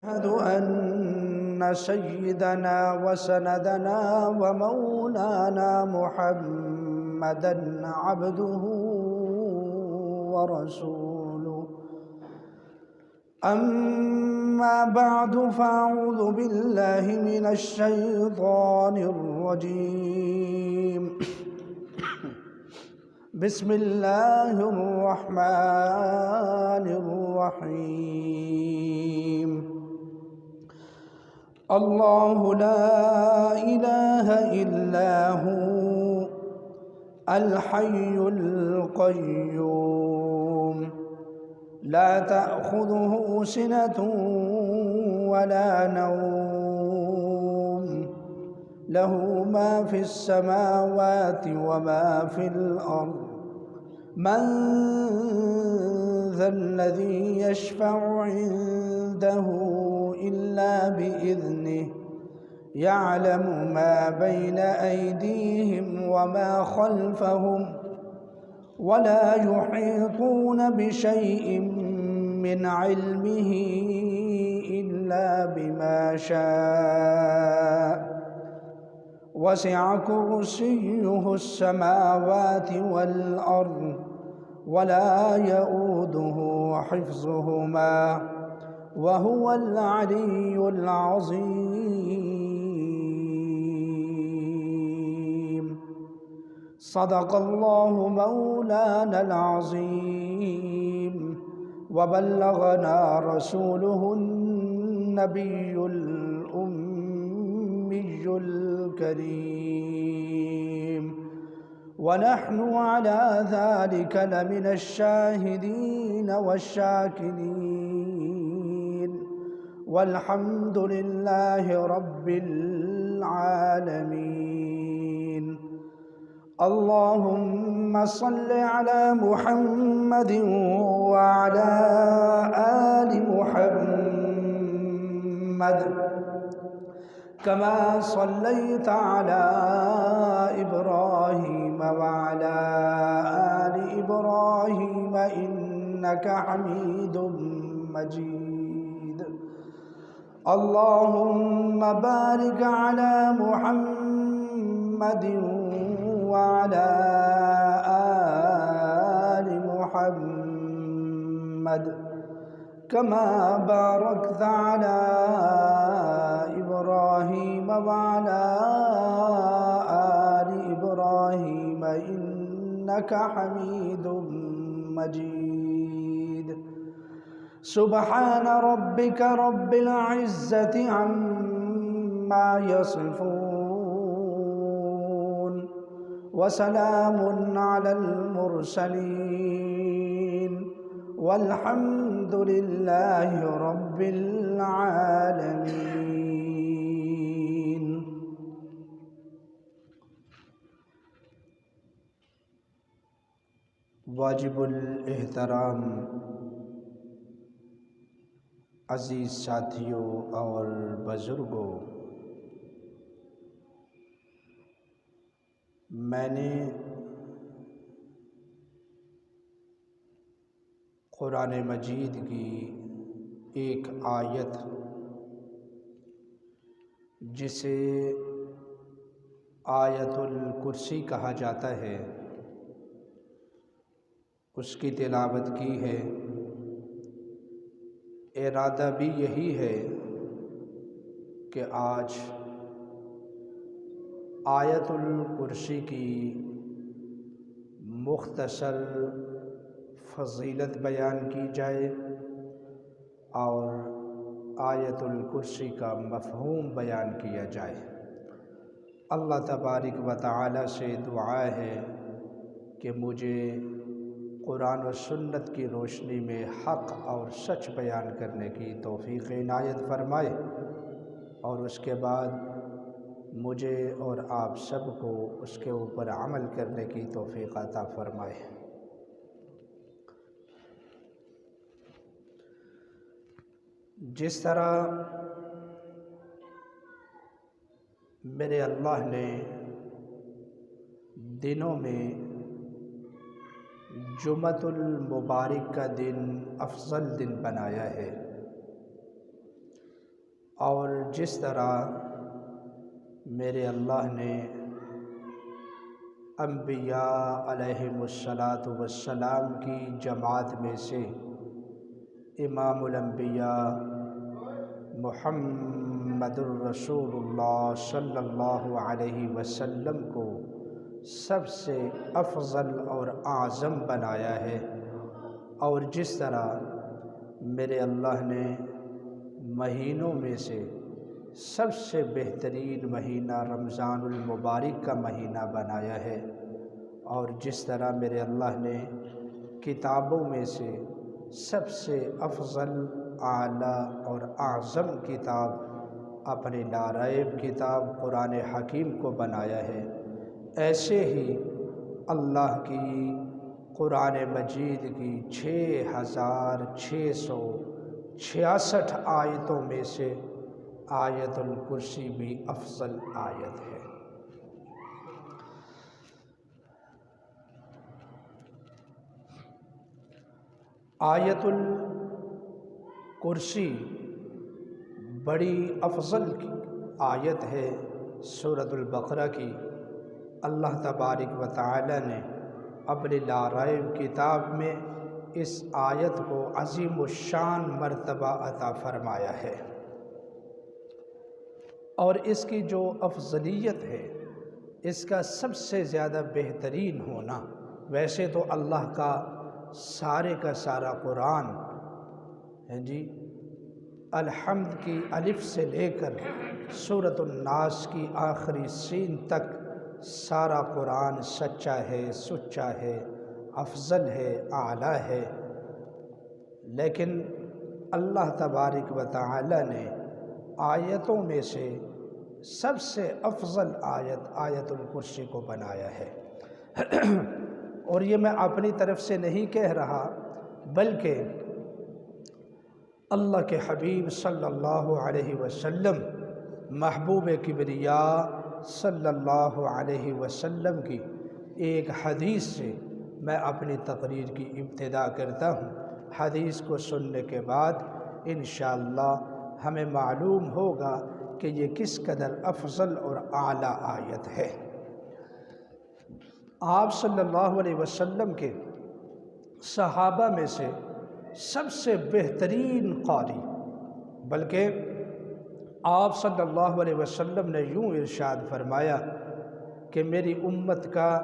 أشهد أن سيدنا وسندنا ومولانا محمدًا عبده ورسوله. أما بعد فأعوذ بالله من الشيطان الرجيم. بسم الله الرحمن الرحيم. الله لا إله إلا هو الحي القيوم لا تأخذه سنة ولا نوم له ما في السماوات وما في الأرض. من ذا الذي يشفع عنده إلا بإذنه يعلم ما بين أيديهم وما خلفهم ولا يحيطون بشيء من علمه إلا بما شاء. وسع كرسيه السماوات والأرض ولا يؤوده حفظهما وهو العلي العظيم. صدق الله مولانا العظيم وبلغنا رسوله النبي الأمي الكريم، ونحن على ذلك لمن الشاهدين والشاكرين، والحمد لله رب العالمين. اللهم صل على محمد وعلى آل محمد كما صليت على إبراهيم وعلى آل إبراهيم إنك حميد مجيد. اللهم بارك على محمد وعلى آل محمد كما باركت على إبراهيم وعلى آل إبراهيم إنك حميد مجيد. سبحان ربك رب العزة عما يصفون وسلام على المرسلين والحمد لله رب العالمين. واجب الاحترام عزیز ساتھیوں اور بزرگوں، میں نے قرآن مجید کی ایک آیت جسے آیت الکرسی کہا جاتا ہے اس کی تلاوت کی ہے۔ ارادہ بھی یہی ہے کہ آج آیت الکرسی کی مختصر فضیلت بیان کی جائے اور آیت الکرسی کا مفہوم بیان کیا جائے۔ اللہ تبارک و تعالی سے دعا ہے کہ مجھے قرآن و سنت کی روشنی میں حق اور سچ بیان کرنے کی توفیق عنایت فرمائے، اور اس کے بعد مجھے اور آپ سب کو اس کے اوپر عمل کرنے کی توفیق عطا فرمائے۔ جس طرح میرے اللہ نے دنوں میں جمعۃ المبارک کا دن افضل دن بنایا ہے، اور جس طرح میرے اللہ نے انبیاء علیہم الصلاۃ والسلام کی جماعت میں سے امام الانبیاء محمد الرسول اللہ صلی اللہ علیہ وسلم کو سب سے افضل اور اعظم بنایا ہے، اور جس طرح میرے اللہ نے مہینوں میں سے سب سے بہترین مہینہ رمضان المبارک کا مہینہ بنایا ہے، اور جس طرح میرے اللہ نے کتابوں میں سے سب سے افضل، اعلیٰ اور اعظم کتاب اپنی لاریب کتاب قرآن حکیم کو بنایا ہے، ایسے ہی اللہ کی قرآن مجید کی 6666 آیتوں میں سے آیت الکرسی بھی افضل آیت ہے۔ آیت الکرسی بڑی افضل آیت ہے سورۃ البقرہ کی۔ اللہ تبارک و تعالی نے اپنی لاریب کتاب میں اس آیت کو عظیم الشان مرتبہ عطا فرمایا ہے، اور اس کی جو افضلیت ہے، اس کا سب سے زیادہ بہترین ہونا، ویسے تو اللہ کا سارا قرآن ہے جی، الحمد کی الف سے لے کر سورۃ الناس کی آخری سین تک سارا قرآن سچا ہے، سچا ہے، افضل ہے، اعلیٰ ہے، لیکن اللہ تبارک و تعالی نے آیتوں میں سے سب سے افضل آیت الکرسی کو بنایا ہے۔ اور یہ میں اپنی طرف سے نہیں کہہ رہا، بلکہ اللہ کے حبیب صلی اللہ علیہ وسلم، محبوب کبریاء صلی اللہ علیہ وسلم کی ایک حدیث سے میں اپنی تقریر کی ابتدا کرتا ہوں۔ حدیث کو سننے کے بعد انشاءاللہ ہمیں معلوم ہوگا کہ یہ کس قدر افضل اور اعلیٰ آیت ہے۔ آپ صلی اللہ علیہ وسلم کے صحابہ میں سے سب سے بہترین قاری، بلکہ آپ صلی اللہ علیہ وسلم نے یوں ارشاد فرمایا کہ میری امت کا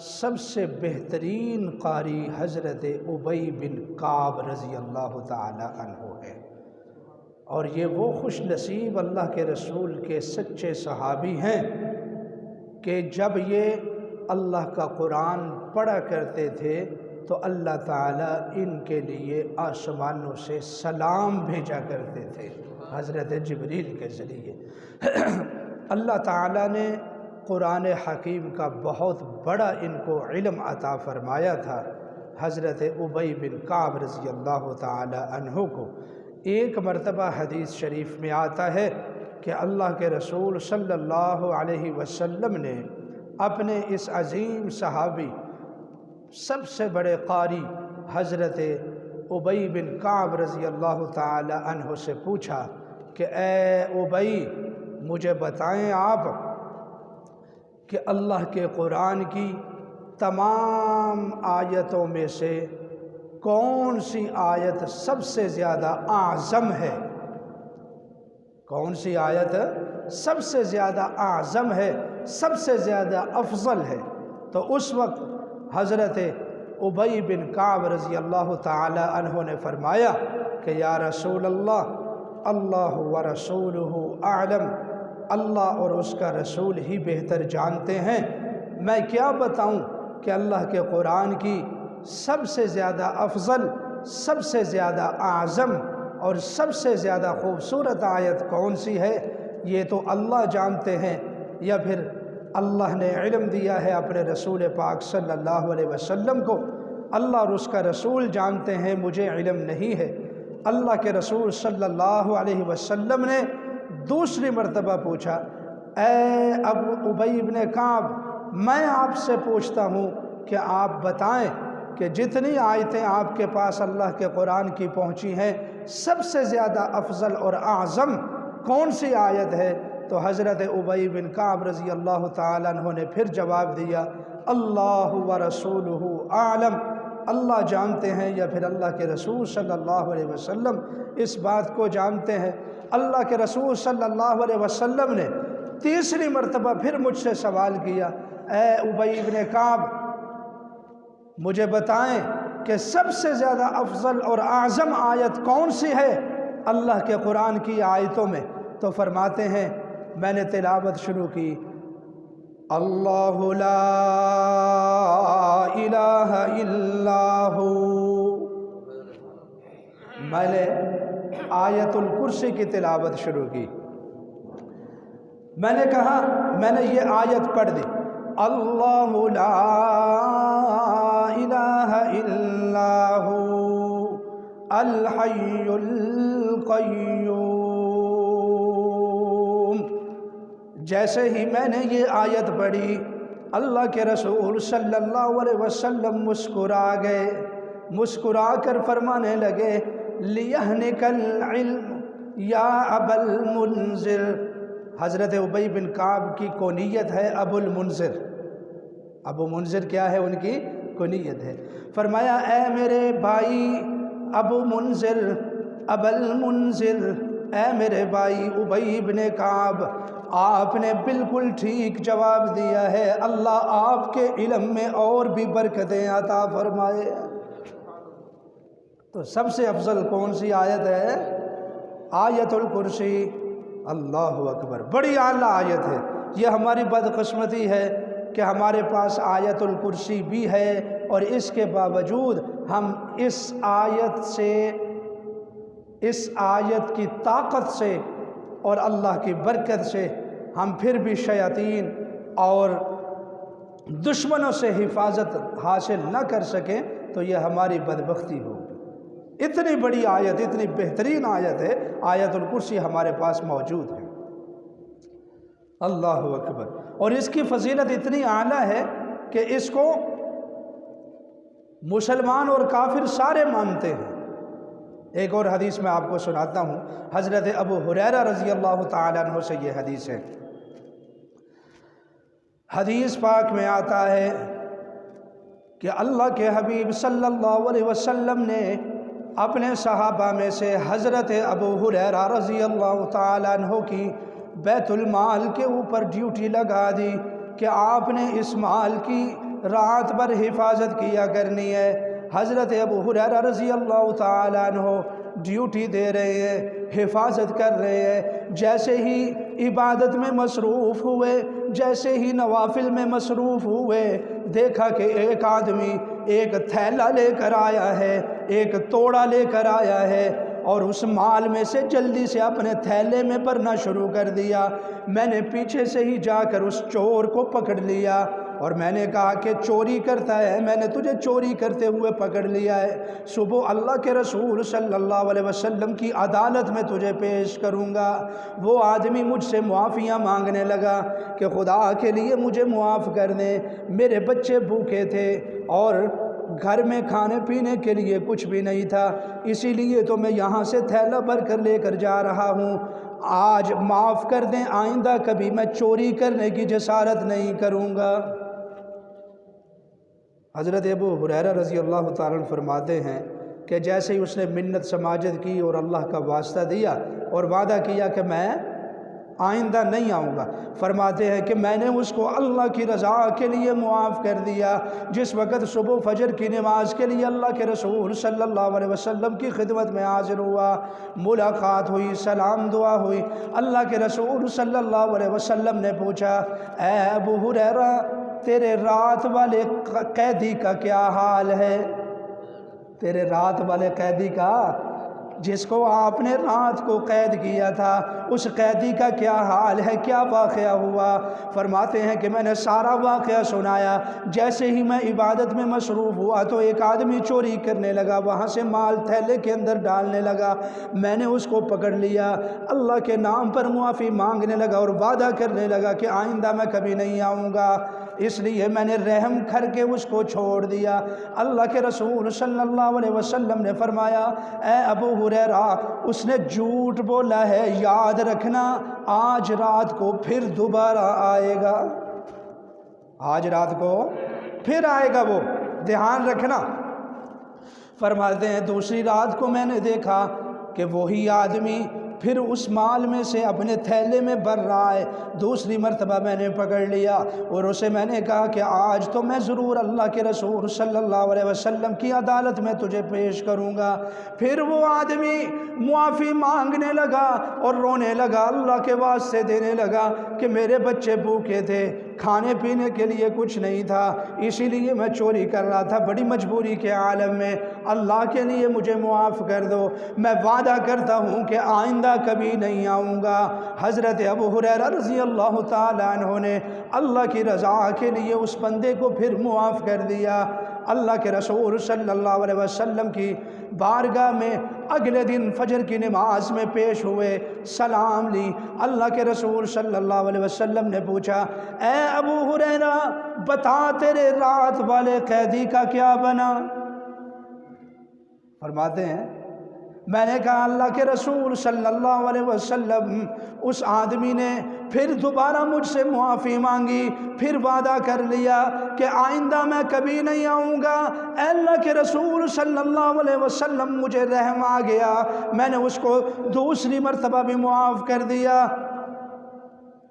سب سے بہترین قاری حضرت ابی بن کعب رضی اللہ تعالی عنہ ہے، اور یہ وہ خوش نصیب اللہ کے رسول کے سچے صحابی ہیں کہ جب یہ اللہ کا قرآن پڑھا کرتے تھے تو اللہ تعالیٰ ان کے لیے آسمانوں سے سلام بھیجا کرتے تھے حضرت جبریل کے ذریعے۔ اللہ تعالیٰ نے قرآن حکیم کا بہت بڑا ان کو علم عطا فرمایا تھا حضرت ابی بن کعب رضی اللہ تعالی عنہ کو۔ ایک مرتبہ حدیث شریف میں آتا ہے کہ اللہ کے رسول صلی اللہ علیہ وسلم نے اپنے اس عظیم صحابی، سب سے بڑے قاری حضرت ابی بن کعب رضی اللہ تعالی عنہ سے پوچھا کہ اے ابی، مجھے بتائیں آپ کہ اللہ کے قرآن کی تمام آیتوں میں سے کون سی آیت سب سے زیادہ اعظم ہے؟ کون سی آیت سب سے زیادہ اعظم ہے، سب سے زیادہ افضل ہے؟ تو اس وقت حضرت ابی بن کعب رضی اللہ تعالی عنہ نے فرمایا کہ یا رسول اللہ، اللہ ورسولہ اعلم، اللہ اور اس کا رسول ہی بہتر جانتے ہیں، میں کیا بتاؤں کہ اللہ کے قرآن کی سب سے زیادہ افضل، سب سے زیادہ اعظم اور سب سے زیادہ خوبصورت آیت کون سی ہے؟ یہ تو اللہ جانتے ہیں، یا پھر اللہ نے علم دیا ہے اپنے رسول پاک صلی اللہ علیہ وسلم کو، اللہ اور اس کا رسول جانتے ہیں، مجھے علم نہیں ہے۔ اللہ کے رسول صلی اللہ علیہ وسلم نے دوسری مرتبہ پوچھا، اے ابی بن کعب، میں آپ سے پوچھتا ہوں کہ آپ بتائیں کہ جتنی آیتیں آپ کے پاس اللہ کے قرآن کی پہنچی ہیں، سب سے زیادہ افضل اور اعظم کون سی آیت ہے؟ تو حضرت ابی بن کعب رضی اللہ تعالیٰ عنہ نے پھر جواب دیا اللہ ورسولہ اعلم، اللہ جانتے ہیں یا پھر اللہ کے رسول صلی اللہ علیہ وسلم اس بات کو جانتے ہیں۔ اللہ کے رسول صلی اللہ علیہ وسلم نے تیسری مرتبہ پھر مجھ سے سوال کیا، اے ابی بن کعب مجھے بتائیں کہ سب سے زیادہ افضل اور اعظم آیت کون سی ہے اللہ کے قرآن کی آیتوں میں؟ تو فرماتے ہیں میں نے تلاوت شروع کی، اللہ لا الہ الا ہو۔ میں نے آیت الکرسی کی تلاوت شروع کی، میں نے کہا میں نے یہ آیت پڑھ دی، اللہ لا الہ الا ہو الحی القیوم۔ جیسے ہی میں نے یہ آیت پڑھی اللہ کے رسول صلی اللہ علیہ وسلم مسکرا گئے، مسکرا کر فرمانے لگے لیہنک العلم یا ابا المنذر۔ حضرت ابی بن کعب کی کنیت ہے ابو المنذر، ابو منذر کیا ہے؟ ان کی کنیت ہے۔ فرمایا اے میرے بھائی ابو منذر، ابا المنذر، اے میرے بھائی ابی بن کعب، آپ نے بالکل ٹھیک جواب دیا ہے، اللہ آپ کے علم میں اور بھی برکتیں عطا فرمائے۔ تو سب سے افضل کون سی آیت ہے؟ آیت الکرسی۔ اللہ اکبر، بڑی اعلیٰ آیت ہے۔ یہ ہماری بدقسمتی ہے کہ ہمارے پاس آیت الکرسی بھی ہے اور اس کے باوجود ہم اس آیت سے، اس آیت کی طاقت سے اور اللہ کی برکت سے ہم پھر بھی شیاطین اور دشمنوں سے حفاظت حاصل نہ کر سکیں تو یہ ہماری بدبختی ہوگی۔ اتنی بڑی آیت، اتنی بہترین آیت ہے، آیت الکرسی ہمارے پاس موجود ہے۔ اللہ اکبر، اور اس کی فضیلت اتنی اعلیٰ ہے کہ اس کو مسلمان اور کافر سارے مانتے ہیں۔ ایک اور حدیث میں آپ کو سناتا ہوں، حضرت ابو ہریرہ رضی اللہ تعالیٰ عنہ سے یہ حدیث ہے۔ حدیث پاک میں آتا ہے کہ اللہ کے حبیب صلی اللہ علیہ وسلم نے اپنے صحابہ میں سے حضرت ابو ہریرہ رضی اللہ تعالیٰ عنہ کی بیت المال کے اوپر ڈیوٹی لگا دی کہ آپ نے اس مال کی رات بھر حفاظت کیا کرنی ہے۔ حضرت ابو ہریرہ رضی اللہ تعالیٰ عنہ ڈیوٹی دے رہے ہیں، حفاظت کر رہے ہیں۔ جیسے ہی عبادت میں مصروف ہوئے، جیسے ہی نوافل میں مصروف ہوئے، دیکھا کہ ایک آدمی ایک تھیلا لے کر آیا ہے، ایک توڑا لے کر آیا ہے اور اس مال میں سے جلدی سے اپنے تھیلے میں بھرنا شروع کر دیا۔ میں نے پیچھے سے ہی جا کر اس چور کو پکڑ لیا اور میں نے کہا کہ چوری کرتا ہے، میں نے تجھے چوری کرتے ہوئے پکڑ لیا ہے، صبح اللہ کے رسول صلی اللہ علیہ وسلم کی عدالت میں تجھے پیش کروں گا۔ وہ آدمی مجھ سے معافیاں مانگنے لگا کہ خدا کے لیے مجھے معاف کر دیں، میرے بچے بھوکے تھے اور گھر میں کھانے پینے کے لیے کچھ بھی نہیں تھا، اسی لیے تو میں یہاں سے تھیلا بھر کر لے کر جا رہا ہوں، آج معاف کر دیں، آئندہ کبھی میں چوری کرنے کی جسارت نہیں کروں گا۔ حضرت ابو ہریرہ رضی اللہ تعالیٰ عنہ فرماتے ہیں کہ جیسے ہی اس نے منت سماجت کی اور اللہ کا واسطہ دیا اور وعدہ کیا کہ میں آئندہ نہیں آؤں گا، فرماتے ہیں کہ میں نے اس کو اللہ کی رضا کے لیے معاف کر دیا۔ جس وقت صبح فجر کی نماز کے لیے اللہ کے رسول صلی اللہ علیہ وسلم کی خدمت میں حاضر ہوا، ملاقات ہوئی، سلام دعا ہوئی، اللہ کے رسول صلی اللہ علیہ وسلم نے پوچھا اے ابو ہریرہ تیرے رات والے قیدی کا کیا حال ہے؟ تیرے رات والے قیدی کا، جس کو آپ نے رات کو قید کیا تھا، اس قیدی کا کیا حال ہے، کیا واقعہ ہوا؟ فرماتے ہیں کہ میں نے سارا واقعہ سنایا۔ جیسے ہی میں عبادت میں مصروف ہوا تو ایک آدمی چوری کرنے لگا، وہاں سے مال تھیلے کے اندر ڈالنے لگا، میں نے اس کو پکڑ لیا، اللہ کے نام پر معافی مانگنے لگا اور وعدہ کرنے لگا کہ آئندہ میں کبھی نہیں آؤں گا۔ اس لیے میں نے رحم کر کے اس کو چھوڑ دیا۔ اللہ کے رسول صلی اللہ علیہ وسلم نے فرمایا اے ابو ہریرہ اس نے جھوٹ بولا ہے، یاد رکھنا آج رات کو پھر دوبارہ آئے گا، آج رات کو پھر آئے گا، وہ دھیان رکھنا۔ فرماتے ہیں دوسری رات کو میں نے دیکھا کہ وہی آدمی پھر اس مال میں سے اپنے تھیلے میں بھر رہا ہے۔ دوسری مرتبہ میں نے پکڑ لیا اور اسے میں نے کہا کہ آج تو میں ضرور اللہ کے رسول صلی اللہ علیہ وسلم کی عدالت میں تجھے پیش کروں گا۔ پھر وہ آدمی معافی مانگنے لگا اور رونے لگا، اللہ کے واسطے دینے لگا کہ میرے بچے بھوکے تھے، کھانے پینے کے لیے کچھ نہیں تھا، اسی لیے میں چوری کر رہا تھا، بڑی مجبوری کے عالم میں، اللہ کے لیے مجھے معاف کر دو، میں وعدہ کرتا ہوں کہ آئندہ کبھی نہیں آؤں گا۔ حضرت ابو ہریرہ رضی اللہ تعالیٰ عنہ نے اللہ کی رضا کے لیے اس بندے کو پھر معاف کر دیا۔ اللہ کے رسول صلی اللہ علیہ وسلم کی بارگاہ میں اگلے دن فجر کی نماز میں پیش ہوئے، سلام لی۔ اللہ کے رسول صلی اللہ علیہ وسلم نے پوچھا اے ابو ہریرہ بتا تیرے رات والے قیدی کا کیا بنا؟ فرماتے ہیں میں نے کہا اللہ کے رسول صلی اللہ علیہ وسلم اس آدمی نے پھر دوبارہ مجھ سے معافی مانگی، پھر وعدہ کر لیا کہ آئندہ میں کبھی نہیں آؤں گا۔ اے اللہ کے رسول صلی اللہ علیہ وسلم مجھے رحم آ گیا، میں نے اس کو دوسری مرتبہ بھی معاف کر دیا۔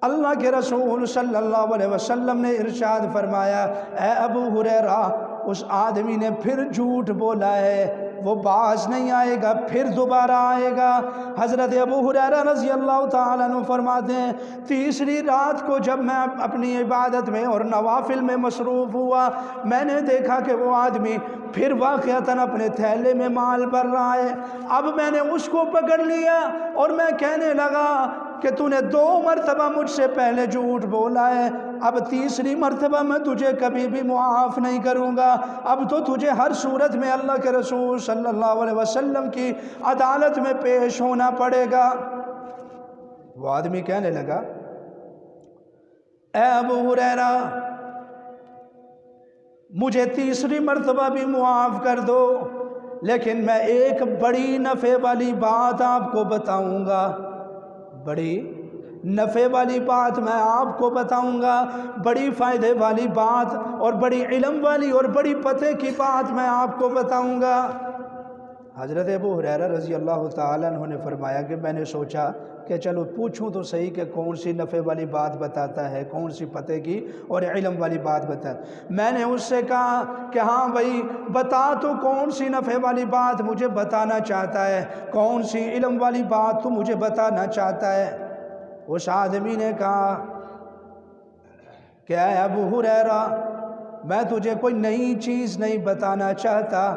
اللہ کے رسول صلی اللہ علیہ وسلم نے ارشاد فرمایا اے ابو ہریرہ اس آدمی نے پھر جھوٹ بولا ہے، وہ باز نہیں آئے گا، پھر دوبارہ آئے گا۔ حضرت ابو ہریرہ رضی اللہ تعالیٰ عنہ فرماتے ہیں تیسری رات کو جب میں اپنی عبادت میں اور نوافل میں مصروف ہوا، میں نے دیکھا کہ وہ آدمی پھر واقعتاً اپنے تھیلے میں مال بھر رہا ہے۔ اب میں نے اس کو پکڑ لیا اور میں کہنے لگا کہ تو نے 2 مرتبہ مجھ سے پہلے جھوٹ بولا ہے، اب تیسری مرتبہ میں تجھے کبھی بھی معاف نہیں کروں گا، اب تو تجھے ہر صورت میں اللہ کے رسول صلی اللہ علیہ وسلم کی عدالت میں پیش ہونا پڑے گا۔ وہ آدمی کہنے لگا اے ابو ہریرہ مجھے تیسری مرتبہ بھی معاف کر دو، لیکن میں ایک بڑی نفع والی بات آپ کو بتاؤں گا، بڑی نفع والی بات میں آپ کو بتاؤں گا، بڑی فائدے والی بات اور بڑی علم والی اور بڑی پتہ کی بات میں آپ کو بتاؤں گا۔ حضرت ابو ہریرہ رضی اللہ تعالیٰ عنہ نے فرمایا کہ میں نے سوچا کہ چلو پوچھوں تو صحیح کہ کون سی نفع والی بات بتاتا ہے، کون سی پتہ کی اور علم والی بات بتاتا ہے۔ میں نے اس سے کہا کہ ہاں بھائی بتا تو کون سی نفع والی بات مجھے بتانا چاہتا ہے، کون سی علم والی بات تو مجھے بتانا چاہتا ہے۔ اس آدمی نے کہا کہ اے ابو ہریرہ میں تجھے کوئی نئی چیز نہیں بتانا چاہتا،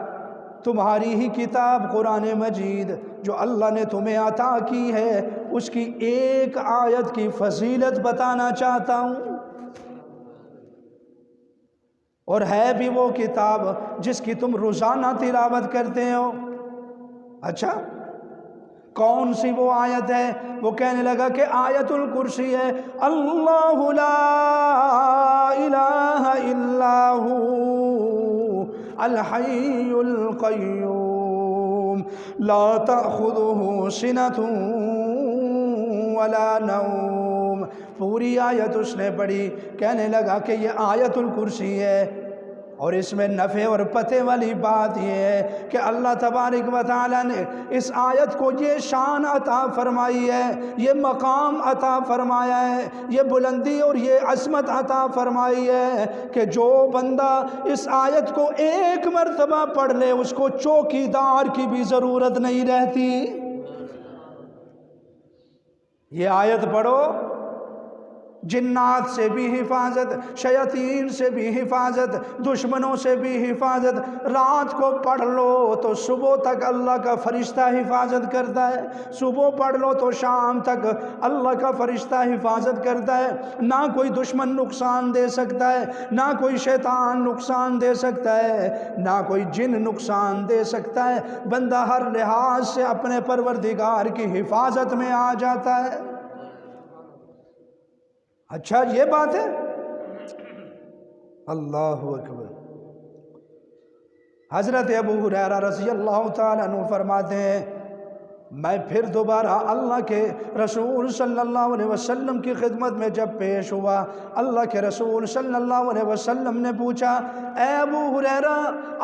تمہاری ہی کتاب قرآن مجید جو اللہ نے تمہیں عطا کی ہے اس کی ایک آیت کی فضیلت بتانا چاہتا ہوں، اور ہے بھی وہ کتاب جس کی تم روزانہ تلاوت کرتے ہو۔ اچھا کون سی وہ آیت ہے؟ وہ کہنے لگا کہ آیت الکرسی ہے، اللہ لا الہ الا ہو الحی القیوم لا تأخذہ سنۃ ولا نوم۔ پوری آیت اس نے پڑھی، کہنے لگا کہ یہ آیت الکرسی ہے، اور اس میں نفع اور پتے والی بات یہ ہے کہ اللہ تبارک و تعالیٰ نے اس آیت کو یہ شان عطا فرمائی ہے، یہ مقام عطا فرمایا ہے، یہ بلندی اور یہ عظمت عطا فرمائی ہے کہ جو بندہ اس آیت کو ایک مرتبہ پڑھ لے اس کو چوکی دار کی بھی ضرورت نہیں رہتی۔ یہ آیت پڑھو، جنات سے بھی حفاظت، شیاطین سے بھی حفاظت، دشمنوں سے بھی حفاظت۔ رات کو پڑھ لو تو صبح تک اللہ کا فرشتہ حفاظت کرتا ہے، صبح پڑھ لو تو شام تک اللہ کا فرشتہ حفاظت کرتا ہے، نہ کوئی دشمن نقصان دے سکتا ہے، نہ کوئی شیطان نقصان دے سکتا ہے، نہ کوئی جن نقصان دے سکتا ہے۔ بندہ ہر لحاظ سے اپنے پروردگار کی حفاظت میں آ جاتا ہے۔ اچھا یہ بات ہے، اللہ اکبر۔ حضرت ابو ہریرہ رضی اللہ تعالیٰ عنہ فرماتے ہیں میں پھر دوبارہ اللہ کے رسول صلی اللہ علیہ وسلم کی خدمت میں جب پیش ہوا، اللہ کے رسول صلی اللہ علیہ وسلم نے پوچھا اے ابو ہریرہ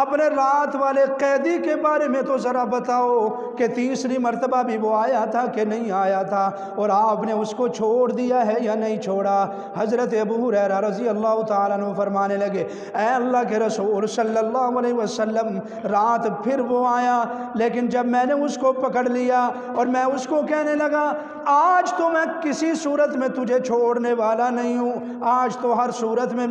اپنے رات والے قیدی کے بارے میں تو ذرا بتاؤ کہ تیسری مرتبہ بھی وہ آیا تھا کہ نہیں آیا تھا، اور آپ نے اس کو چھوڑ دیا ہے یا نہیں چھوڑا؟ حضرت ابو ہریرہ رضی اللہ تعالیٰ عنہ فرمانے لگے اے اللہ کے رسول صلی اللہ علیہ وسلم رات پھر وہ آیا، لیکن جب میں نے اس کو پکڑ لیا اور میں اس کو کہنے لگا آج تو میں کسی صورت میں تجھے چھوڑنے والا نہیں ہوں، آج تو ہر صورت میں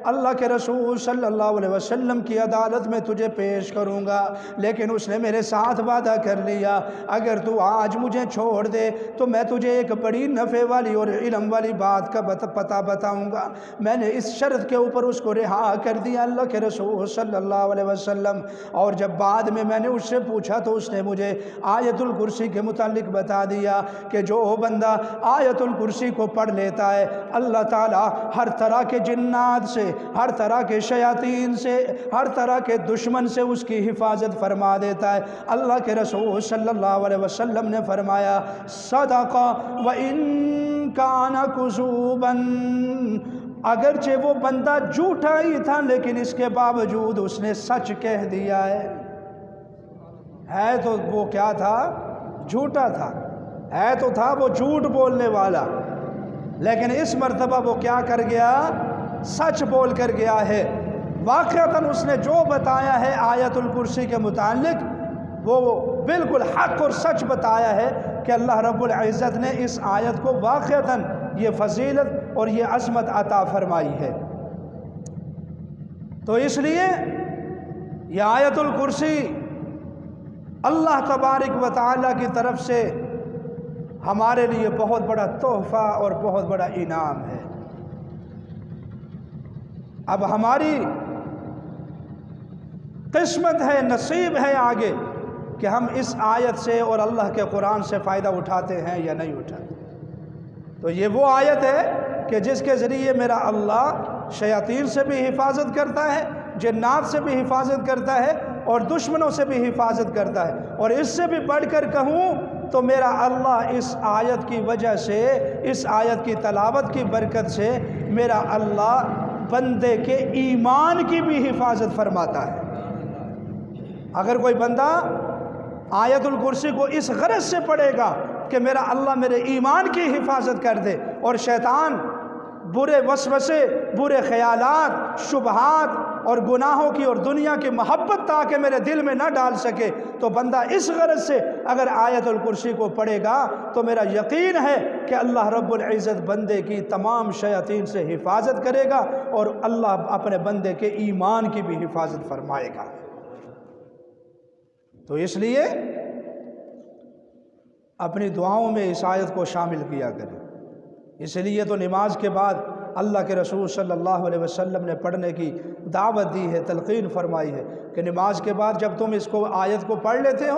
اللہ کے رسول صلی اللہ علیہ وسلم کی عدالت میں تجھے پیش کروں گا، لیکن اس نے میرے ساتھ وعدہ کر لیا اگر تو آج مجھے چھوڑ دے تو میں تجھے ایک بڑی نفع والی اور علم والی بات کا پتہ بتاؤں گا۔ میں نے اس شرط کے اوپر اس کو رہا کر دیا اللہ کے رسول صلی اللہ علیہ وسلم، اور جب بعد میں نے اس سے پوچھا تو اس نے مجھے آیت الکرسی کے متعلق بتا دیا کہ جو بندہ آیت الکرسی کو پڑھ لیتا ہے اللہ تعالیٰ ہر طرح کے جنات سے، ہر طرح کے شیاطین سے، ہر طرح کے دشمن سے اس کی حفاظت فرما دیتا ہے۔ اللہ کے رسول صلی اللہ علیہ وسلم نے فرمایا صدق وَإِن كَانَ كُذُوبًا، اگرچہ وہ بندہ جھوٹا ہی تھا لیکن اس کے باوجود اس نے سچ کہہ دیا ہے تو وہ کیا تھا؟ جھوٹا تھا، ہے تو تھا وہ جھوٹ بولنے والا، لیکن اس مرتبہ وہ کیا کر گیا؟ سچ بول کر گیا ہے۔ واقعتاً اس نے جو بتایا ہے آیت الکرسی کے متعلق وہ بالکل حق اور سچ بتایا ہے کہ اللہ رب العزت نے اس آیت کو واقعتاً یہ فضیلت اور یہ عظمت عطا فرمائی ہے۔ تو اس لیے یہ آیت الکرسی اللہ تبارک و تعالیٰ کی طرف سے ہمارے لیے بہت بڑا تحفہ اور بہت بڑا انعام ہے۔ اب ہماری قسمت ہے، نصیب ہے آگے کہ ہم اس آیت سے اور اللہ کے قرآن سے فائدہ اٹھاتے ہیں یا نہیں اٹھاتے۔ تو یہ وہ آیت ہے کہ جس کے ذریعے میرا اللہ شیاطین سے بھی حفاظت کرتا ہے، جنات سے بھی حفاظت کرتا ہے اور دشمنوں سے بھی حفاظت کرتا ہے، اور اس سے بھی بڑھ کر کہوں تو میرا اللہ اس آیت کی وجہ سے، اس آیت کی تلاوت کی برکت سے میرا اللہ بندے کے ایمان کی بھی حفاظت فرماتا ہے۔ اگر کوئی بندہ آیت الکرسی کو اس غرض سے پڑھے گا کہ میرا اللہ میرے ایمان کی حفاظت کر دے اور شیطان برے وسوسے، برے خیالات، شبہات اور گناہوں کی اور دنیا کی محبت تاکہ میرے دل میں نہ ڈال سکے، تو بندہ اس غرض سے اگر آیت الکرسی کو پڑھے گا تو میرا یقین ہے کہ اللہ رب العزت بندے کی تمام شیاطین سے حفاظت کرے گا اور اللہ اپنے بندے کے ایمان کی بھی حفاظت فرمائے گا۔ تو اس لیے اپنی دعاؤں میں اس آیت کو شامل کیا کریں۔ اس لیے تو نماز کے بعد اللہ کے رسول صلی اللہ علیہ وسلم نے پڑھنے کی دعوت دی ہے، تلقین فرمائی ہے کہ نماز کے بعد جب تم اس کو آیت کو پڑھ لیتے ہو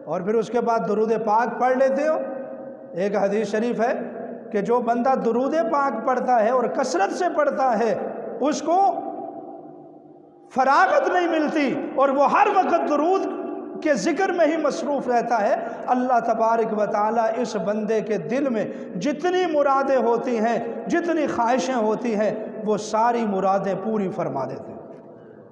اور پھر اس کے بعد درود پاک پڑھ لیتے ہو، ایک حدیث شریف ہے کہ جو بندہ درود پاک پڑھتا ہے اور کثرت سے پڑھتا ہے اس کو فراغت نہیں ملتی اور وہ ہر وقت درود کے ذکر میں ہی مصروف رہتا ہے، اللہ تبارک و تعالیٰ اس بندے کے دل میں جتنی مرادیں ہوتی ہیں، جتنی خواہشیں ہوتی ہیں، وہ ساری مرادیں پوری فرما دیتے ہیں،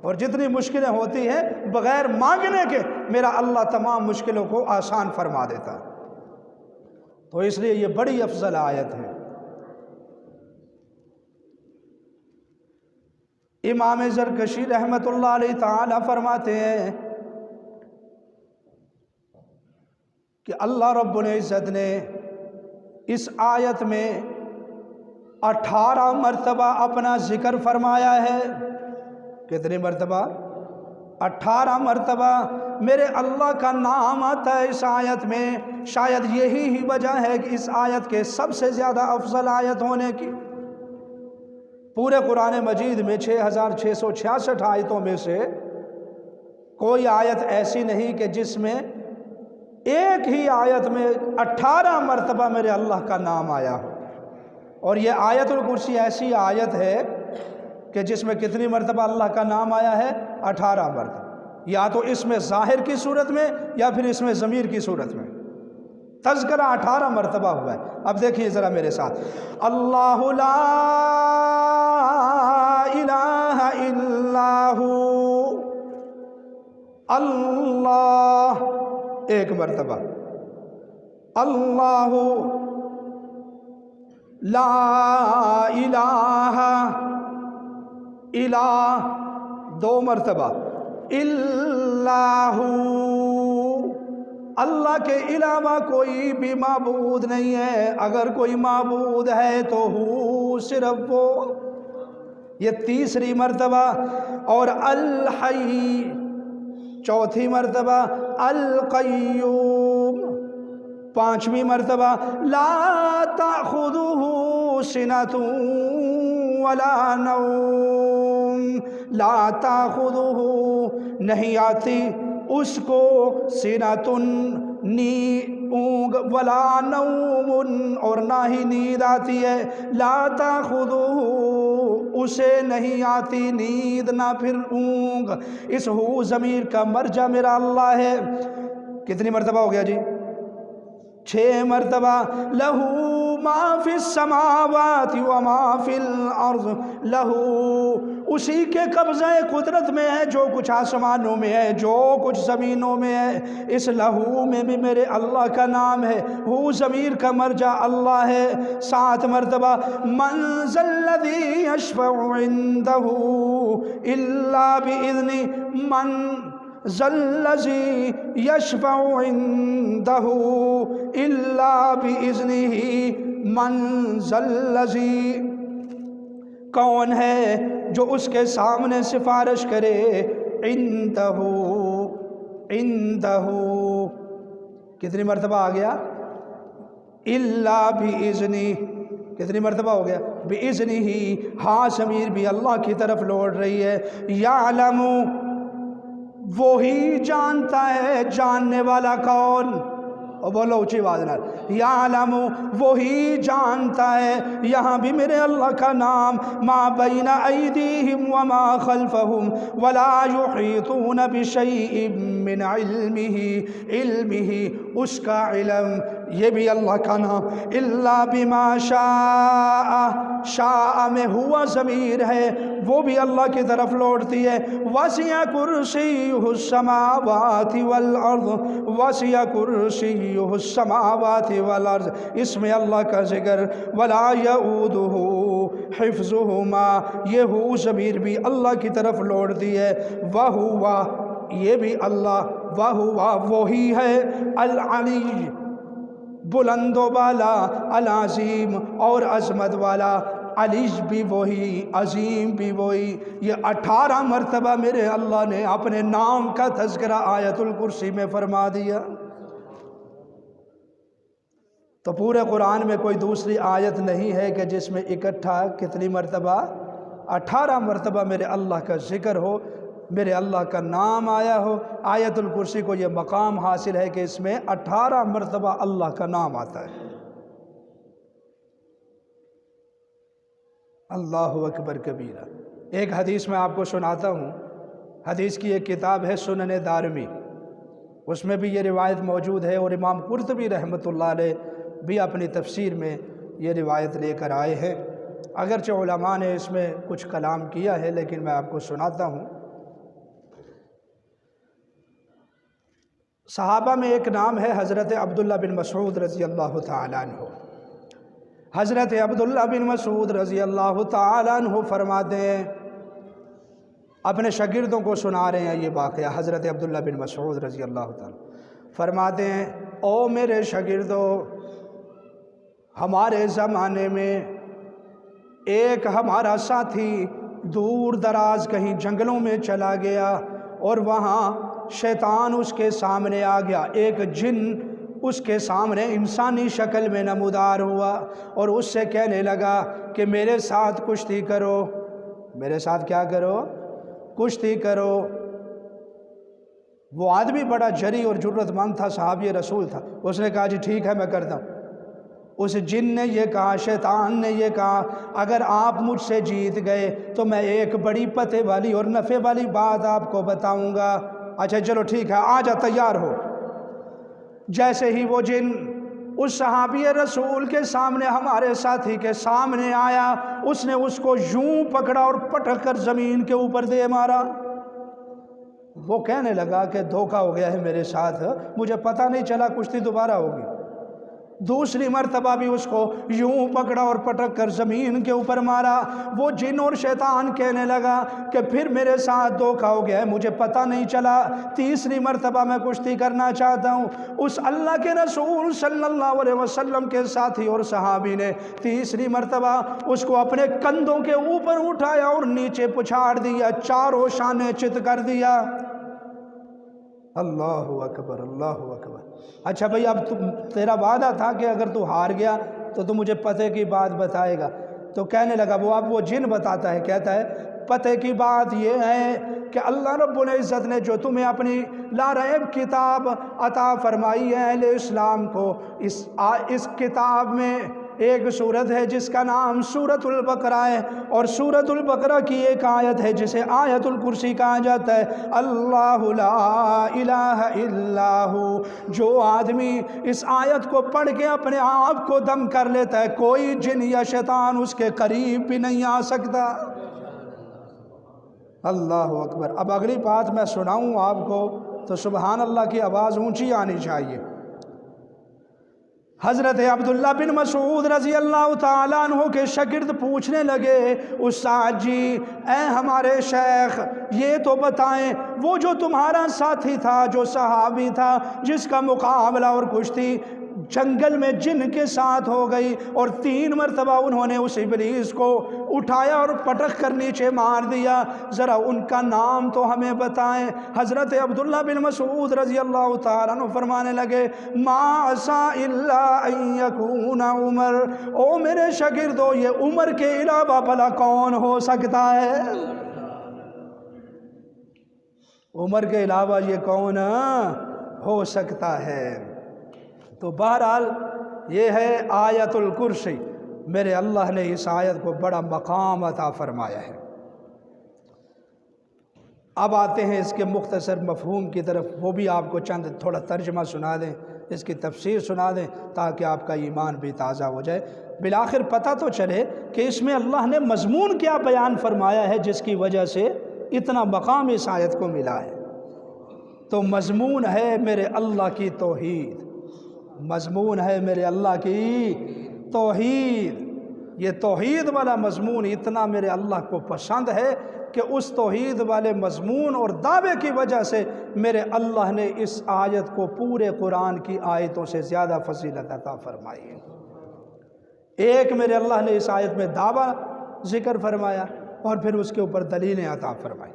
اور جتنی مشکلیں ہوتی ہیں بغیر مانگنے کے میرا اللہ تمام مشکلوں کو آسان فرما دیتا ہے۔ تو اس لیے یہ بڑی افضل آیت ہے۔ امام زرکشی رحمۃ اللہ علیہ تعالی فرماتے ہیں کہ اللہ رب العزت نے اس آیت میں 18 مرتبہ اپنا ذکر فرمایا ہے۔ کتنی مرتبہ؟ 18 مرتبہ میرے اللہ کا نام آتا ہے اس آیت میں۔ شاید یہی ہی وجہ ہے کہ اس آیت کے سب سے زیادہ افضل آیت ہونے کی۔ پورے قرآن مجید میں 6666 آیتوں میں سے کوئی آیت ایسی نہیں کہ جس میں ایک ہی آیت میں 18 مرتبہ میرے اللہ کا نام آیا ہو۔ اور یہ آیت الکرسی ایسی آیت ہے کہ جس میں کتنی مرتبہ اللہ کا نام آیا ہے؟ 18 مرتبہ، یا تو اس میں ظاہر کی صورت میں یا پھر اس میں ضمیر کی صورت میں تذکرہ 18 مرتبہ ہوا ہے۔ اب دیکھیے ذرا میرے ساتھ، اللہ لا الہ الا ہو، اللہ ایک مرتبہ، اللہ لا الہ الہ 2 مرتبہ، اللہ اللہ کے علاوہ کوئی بھی معبود نہیں ہے، اگر کوئی معبود ہے تو ہو صرف وہ، یہ 3 مرتبہ، اور الحی 4 مرتبہ، القیوم 5 مرتبہ، لا تأخذہ سنۃ ولا نوم، لا تأخذہ نہیں آتی اس کو سنۃ اونگ، ولا نوم اور نہ ہی نیند آتی ہے، لا تأخذہ اسے نہیں آتی نیند نہ پھر اونگ۔ اس ہو ضمیر کا مرجع میرا اللہ ہے۔ کتنی مرتبہ ہو گیا جی؟ 6 مرتبہ، لہو ما فی السماوات وما فی الارض، لہو اسی کے قبضہ قدرت میں ہے جو کچھ آسمانوں میں ہے، جو کچھ زمینوں میں ہے، اس لہو میں بھی میرے اللہ کا نام ہے، ہو ضمیر کا مرجع اللہ ہے۔ 7 مرتبہ، من ذا الذی یشفع عندہ الا بإذنہ، من ذا الذی یشفع عندہ الا بإذنہ، من ذا الذی کون ہے جو اس کے سامنے سفارش کرے، عندہ عندہ کتنی مرتبہ آ گیا؟ الا بإذنہ کتنی مرتبہ ہو گیا؟ بإذنہ ہی، ہاں ضمیر بھی اللہ کی طرف لوٹ رہی ہے۔ یعلم وہی جانتا ہے، جاننے والا کون؟ اور بولو اونچی آواز نال، یعلم وہی جانتا ہے، یہاں بھی میرے اللہ کا نام، ما بین ایدیہم وما خلفہم ولا یحیطون بشیء من علمہ، علمہ اس کا علم، یہ بھی اللہ کا نام، الا بما شاء، شاء میں ہوا ضمیر ہے، وہ بھی اللہ کی طرف لوٹتی ہے۔ وسع کرسیہ السماوات والارض، وسع کرسیہ السماوات والارض، اس میں اللہ کا ذکر، ولا یعودہ حفظہما، یہ ہو ضمیر بھی اللہ کی طرف لوٹتی ہے۔ وہوا یہ بھی اللہ، وہوا وہی ہے، العلی بلند و بالا، العظیم اور عظمت والا، علیج بھی وہی، عظیم بھی وہی۔ یہ 18 مرتبہ میرے اللہ نے اپنے نام کا تذکرہ آیت الکرسی میں فرما دیا۔ تو پورے قرآن میں کوئی دوسری آیت نہیں ہے کہ جس میں اکٹھا کتنی مرتبہ؟ 18 مرتبہ میرے اللہ کا ذکر ہو، میرے اللہ کا نام آیا ہو۔ آیت الکرسی کو یہ مقام حاصل ہے کہ اس میں 18 مرتبہ اللہ کا نام آتا ہے۔ اللہ اکبر کبیرہ۔ ایک حدیث میں آپ کو سناتا ہوں، حدیث کی ایک کتاب ہے سنن دارمی، اس میں بھی یہ روایت موجود ہے، اور امام قرطبی رحمۃ اللہ علیہ بھی اپنی تفسیر میں یہ روایت لے کر آئے ہیں۔ اگرچہ علماء نے اس میں کچھ کلام کیا ہے، لیکن میں آپ کو سناتا ہوں۔ صحابہ میں ایک نام ہے حضرت عبداللہ بن مسعود رضی اللہ تعالیٰ عنہ۔ حضرت عبداللہ بن مسعود رضی اللہ تعالیٰ عنہ فرماتے ہیں، اپنے شاگردوں کو سنا رہے ہیں یہ واقعہ، حضرت عبداللہ بن مسعود رضی اللہ تعالیٰ فرماتے ہیں، او میرے شاگردوں، ہمارے زمانے میں ایک ہمارا ساتھی دور دراز کہیں جنگلوں میں چلا گیا، اور وہاں شیطان اس کے سامنے آ گیا، ایک جن اس کے سامنے انسانی شکل میں نمودار ہوا، اور اس سے کہنے لگا کہ میرے ساتھ کشتی کرو، میرے ساتھ کیا کرو؟ کشتی کرو۔ وہ آدمی بڑا جری اور جرت مند تھا، صحابی رسول تھا، اس نے کہا جی ٹھیک ہے میں کرتا ہوں۔ اس جن نے یہ کہا، شیطان نے یہ کہا، اگر آپ مجھ سے جیت گئے تو میں ایک بڑی پتے والی اور نفع والی بات آپ کو بتاؤں گا۔ اچھا چلو ٹھیک ہے، آ جا، تیار ہو۔ جیسے ہی وہ جن اس صحابی رسول کے سامنے، ہمارے ساتھی کے سامنے آیا، اس نے اس کو یوں پکڑا اور پٹک کر زمین کے اوپر دے مارا۔ وہ کہنے لگا کہ دھوکہ ہو گیا ہے میرے ساتھ، مجھے پتہ نہیں چلا کشتی دوبارہ ہوگی۔ دوسری مرتبہ بھی اس کو یوں پکڑا اور پٹک کر زمین کے اوپر مارا۔ وہ جن اور شیطان کہنے لگا کہ پھر میرے ساتھ دھوکہ ہو گیا ہے، مجھے پتہ نہیں چلا، تیسری مرتبہ میں کشتی کرنا چاہتا ہوں۔ اس اللہ کے رسول صلی اللہ علیہ وسلم کے ساتھی اور صحابی نے تیسری مرتبہ اس کو اپنے کندھوں کے اوپر اٹھایا اور نیچے پچھاڑ دیا، چاروں شانے چت کر دیا۔ اللہ اکبر، اللہ اکبر۔ اچھا بھئی، اب تیرا وعدہ تھا کہ اگر تو ہار گیا تو تو مجھے پتے کی بات بتائے گا۔ تو کہنے لگا اب وہ جن بتاتا ہے، کہتا ہے پتے کی بات یہ ہے کہ اللہ رب العزت نے جو تمہیں اپنی لا ریب کتاب عطا فرمائی ہے اہل اسلام کو، اس کتاب میں ایک سورت ہے جس کا نام سورۃ البقرہ ہے، اور سورۃ البقرہ کی ایک آیت ہے جسے آیت الکرسی کہا جاتا ہے۔ اللہ لا الہ الا ہو، جو آدمی اس آیت کو پڑھ کے اپنے آپ کو دم کر لیتا ہے، کوئی جن یا شیطان اس کے قریب بھی نہیں آ سکتا۔ اللہ اکبر۔ اب اگلی بات میں سناؤں آپ کو تو سبحان اللہ کی آواز اونچی آنی چاہیے۔ حضرت عبداللہ بن مسعود رضی اللہ تعالیٰ عنہ کے شاگرد پوچھنے لگے، استاد جی، اے ہمارے شیخ، یہ تو بتائیں وہ جو تمہارا ساتھی تھا، جو صحابی تھا، جس کا مقابلہ اور کشتی جنگل میں جن کے ساتھ ہو گئی اور 3 مرتبہ انہوں نے اس ابلیس کو اٹھایا اور پٹک کر نیچے مار دیا، ذرا ان کا نام تو ہمیں بتائیں۔ حضرت عبداللہ بن مسعود رضی اللہ تعالیٰ عنہ فرمانے لگے، ما عسا الا ان یکون عمر، او میرے شاگردو، یہ عمر کے علاوہ بھلا کون ہو سکتا ہے؟ عمر کے علاوہ یہ کون ہو سکتا ہے؟ تو بہرحال یہ ہے آیت الکرسی۔ میرے اللہ نے اس آیت کو بڑا مقام عطا فرمایا ہے۔ اب آتے ہیں اس کے مختصر مفہوم کی طرف، وہ بھی آپ کو چند تھوڑا ترجمہ سنا دیں، اس کی تفسیر سنا دیں تاکہ آپ کا ایمان بھی تازہ ہو جائے، بالآخر پتہ تو چلے کہ اس میں اللہ نے مضمون کیا بیان فرمایا ہے جس کی وجہ سے اتنا مقام اس آیت کو ملا ہے۔ تو مضمون ہے میرے اللہ کی توحید، مضمون ہے میرے اللہ کی توحید۔ یہ توحید والا مضمون اتنا میرے اللہ کو پسند ہے کہ اس توحید والے مضمون اور دعوے کی وجہ سے میرے اللہ نے اس آیت کو پورے قرآن کی آیتوں سے زیادہ فضیلت عطا فرمائی ہے۔ ایک میرے اللہ نے اس آیت میں دعویٰ ذکر فرمایا اور پھر اس کے اوپر دلیلیں عطا فرمائی۔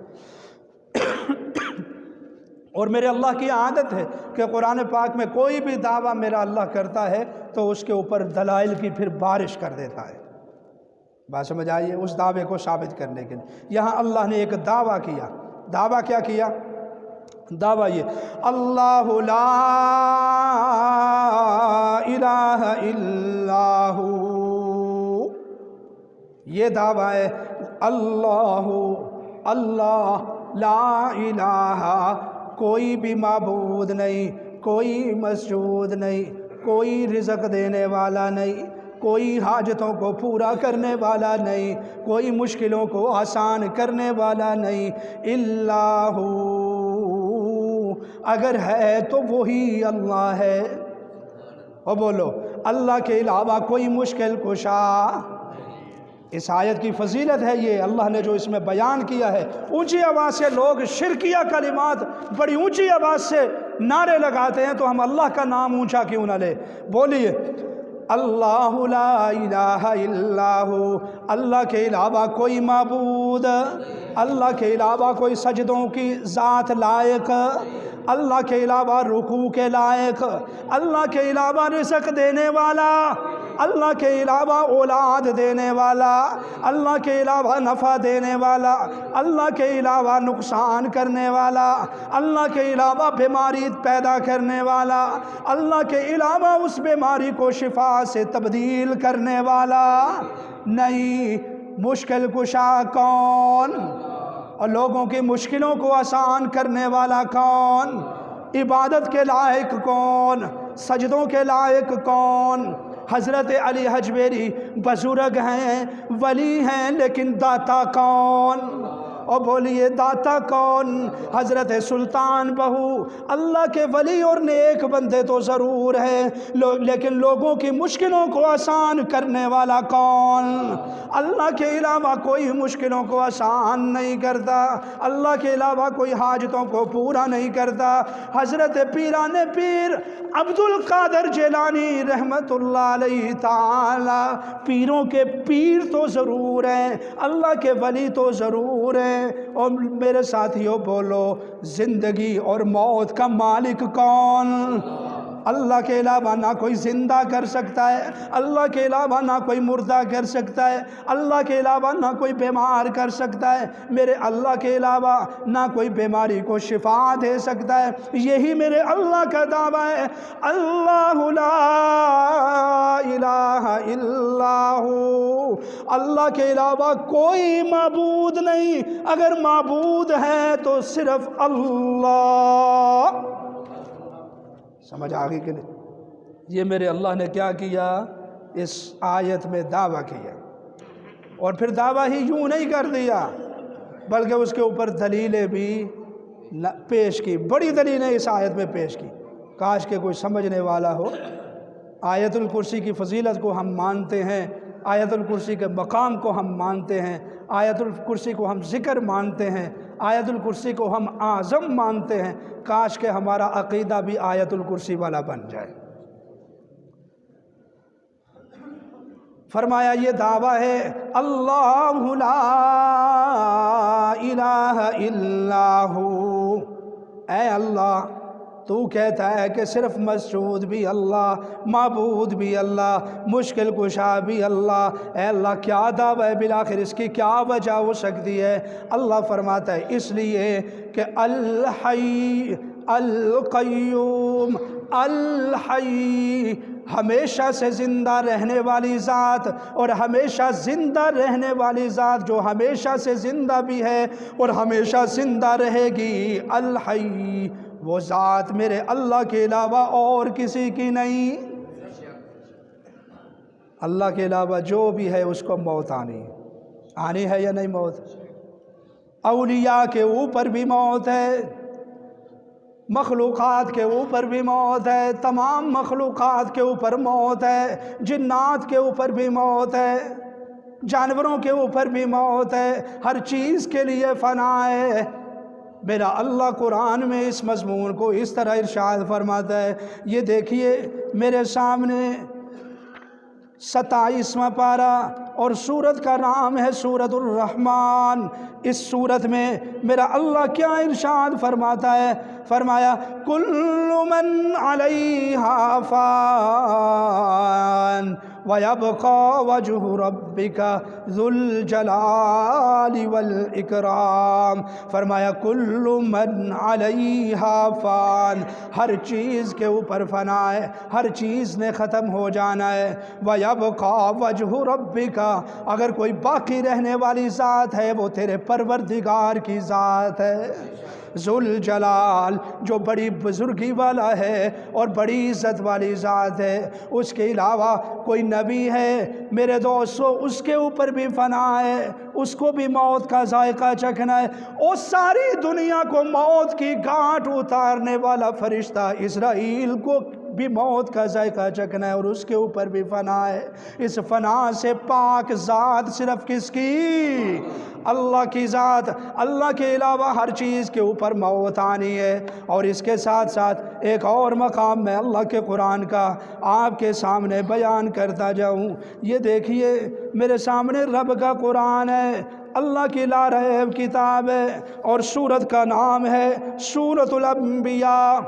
اور میرے اللہ کی عادت ہے کہ قرآن پاک میں کوئی بھی دعویٰ میرا اللہ کرتا ہے تو اس کے اوپر دلائل کی پھر بارش کر دیتا ہے۔ بات سمجھ آئیے، اس دعوے کو ثابت کرنے کے لیے یہاں اللہ نے ایک دعویٰ کیا۔ دعویٰ کیا کیا؟ دعویٰ یہ، اللہ لا الہ الا ہو، یہ دعویٰ ہے اللہ لا الہ، کوئی بھی معبود نہیں، کوئی مسجود نہیں، کوئی رزق دینے والا نہیں، کوئی حاجتوں کو پورا کرنے والا نہیں، کوئی مشکلوں کو آسان کرنے والا نہیں، اللہ، اگر ہے تو وہی اللہ ہے۔ اور بولو، اللہ کے علاوہ کوئی مشکل کشا۔ اس آیت کی فضیلت ہے یہ، اللہ نے جو اس میں بیان کیا ہے۔ اونچی آواز سے لوگ شرکیہ کلمات بڑی اونچی آواز سے نعرے لگاتے ہیں، تو ہم اللہ کا نام اونچا کیوں نہ لے؟ بولیے، اللہ لا الہ الا ہو، اللہ کے علاوہ کوئی معبود، اللہ کے علاوہ کوئی سجدوں کی ذات لائق، اللہ کے علاوہ رکوع کے لائق، اللہ کے علاوہ رزق دینے والا اللہ کے علاوہ اولاد دینے والا، اللہ کے علاوہ نفع دینے والا، اللہ کے علاوہ نقصان کرنے والا، اللہ کے علاوہ بیماری پیدا کرنے والا، اللہ کے علاوہ اس بیماری کو شفا سے تبدیل کرنے والا نہیں۔ مشکل کشا کون؟ اور لوگوں کی مشکلوں کو آسان کرنے والا کون؟ عبادت کے لائق کون؟ سجدوں کے لائق کون؟ حضرت علی حجویری بزرگ ہیں، ولی ہیں، لیکن داتا کون؟ اور بولیے داتا کون؟ حضرت سلطان بہو اللہ کے ولی اور نیک بندے تو ضرور ہیں، لیکن لوگوں کی مشکلوں کو آسان کرنے والا کون؟ اللہ کے علاوہ کوئی مشکلوں کو آسان نہیں کرتا، اللہ کے علاوہ کوئی حاجتوں کو پورا نہیں کرتا۔ حضرت پیران پیر عبد القادر جیلانی رحمت اللہ علیہ تعالی پیروں کے پیر تو ضرور ہیں، اللہ کے ولی تو ضرور ہیں۔ اور میرے ساتھیوں بولو، زندگی اور موت کا مالک کون؟ اللہ کے علاوہ نہ کوئی زندہ کر سکتا ہے، اللہ کے علاوہ نہ کوئی مردہ کر سکتا ہے، اللہ کے علاوہ نہ کوئی بیمار کر سکتا ہے، میرے اللہ کے علاوہ نہ کوئی بیماری کو شفا دے سکتا ہے۔ یہی میرے اللہ کا دعویٰ ہے، اللہ لا الہ الا ہو، اللہ کے علاوہ کوئی معبود نہیں، اگر معبود ہے تو صرف اللہ۔ سمجھ آگے کہ نہیں؟ یہ میرے اللہ نے کیا کیا؟ اس آیت میں دعویٰ کیا، اور پھر دعویٰ ہی یوں نہیں کر دیا بلکہ اس کے اوپر دلیلیں بھی پیش کی، بڑی دلیلیں اس آیت میں پیش کی۔ کاش کہ کوئی سمجھنے والا ہو۔ آیت الکرسی کی فضیلت کو ہم مانتے ہیں، آیت الکرسی کے مقام کو ہم مانتے ہیں، آیت الکرسی کو ہم ذکر مانتے ہیں، آیت الکرسی کو ہم اعظم مانتے ہیں۔ کاش کہ ہمارا عقیدہ بھی آیت الکرسی والا بن جائے۔ فرمایا یہ دعویٰ ہے، اللہ لا الہ الا ہو، اے اللہ تو کہتا ہے کہ صرف مسعود بھی اللہ، معبود بھی اللہ، مشکل کشا بھی اللہ۔ اے اللہ کیا دعویٰ ہے؟ بالآخر اس کی کیا وجہ ہو سکتی ہے؟ اللہ فرماتا ہے اس لیے کہ الحی القیوم، الحی ہمیشہ سے زندہ رہنے والی ذات، اور ہمیشہ زندہ رہنے والی ذات جو ہمیشہ سے زندہ بھی ہے اور ہمیشہ زندہ رہے گی، الحی وہ ذات میرے اللہ کے علاوہ اور کسی کی نہیں۔ اللہ کے علاوہ جو بھی ہے اس کو موت آنی ہے یا نہیں؟ موت اولیاء کے اوپر بھی موت ہے، مخلوقات کے اوپر بھی موت ہے، تمام مخلوقات کے اوپر موت ہے، جنات کے اوپر بھی موت ہے، جانوروں کے اوپر بھی موت ہے، ہر چیز کے لیے فنا ہے۔ میرا اللہ قرآن میں اس مضمون کو اس طرح ارشاد فرماتا ہے، یہ دیکھیے میرے سامنے 27واں پارہ، اور سورت کا نام ہے سورۃ الرحمن۔ اس سورت میں میرا اللہ کیا ارشاد فرماتا ہے؟ فرمایا کل من علیہا فان وَيَبْقَى وَجْهُ رَبِّكَ ذُو الْجَلَالِ وَالْإِكْرَامِ۔ فرمایا کل من علیہا فان، ہر چیز کے اوپر فنا ہے، ہر چیز نے ختم ہو جانا ہے۔ وَيَبْقَى وَجْهُ رَبِّكَ، اگر کوئی باقی رہنے والی ذات ہے وہ تیرے پروردگار کی ذات ہے، ذو الجلال جو بڑی بزرگی والا ہے اور بڑی عزت والی ذات ہے۔ اس کے علاوہ کوئی نبی ہے میرے دوستو، اس کے اوپر بھی فنا ہے، اس کو بھی موت کا ذائقہ چکھنا ہے، اور ساری دنیا کو موت کی گھاٹ اتارنے والا فرشتہ اسرائیل کو بھی موت کا ذائقہ چکھنا ہے، اور اس کے اوپر بھی فنا ہے۔ اس فنا سے پاک ذات صرف کس کی؟ اللہ کی ذات۔ اللہ کے علاوہ ہر چیز کے اوپر موت آنی ہے۔ اور اس کے ساتھ ساتھ ایک اور مقام میں اللہ کے قرآن کا آپ کے سامنے بیان کرتا جاؤں۔ یہ دیکھیے میرے سامنے رب کا قرآن ہے، اللہ کی لا ریب کتاب ہے، اور سورت کا نام ہے سورۃ الانبیاء۔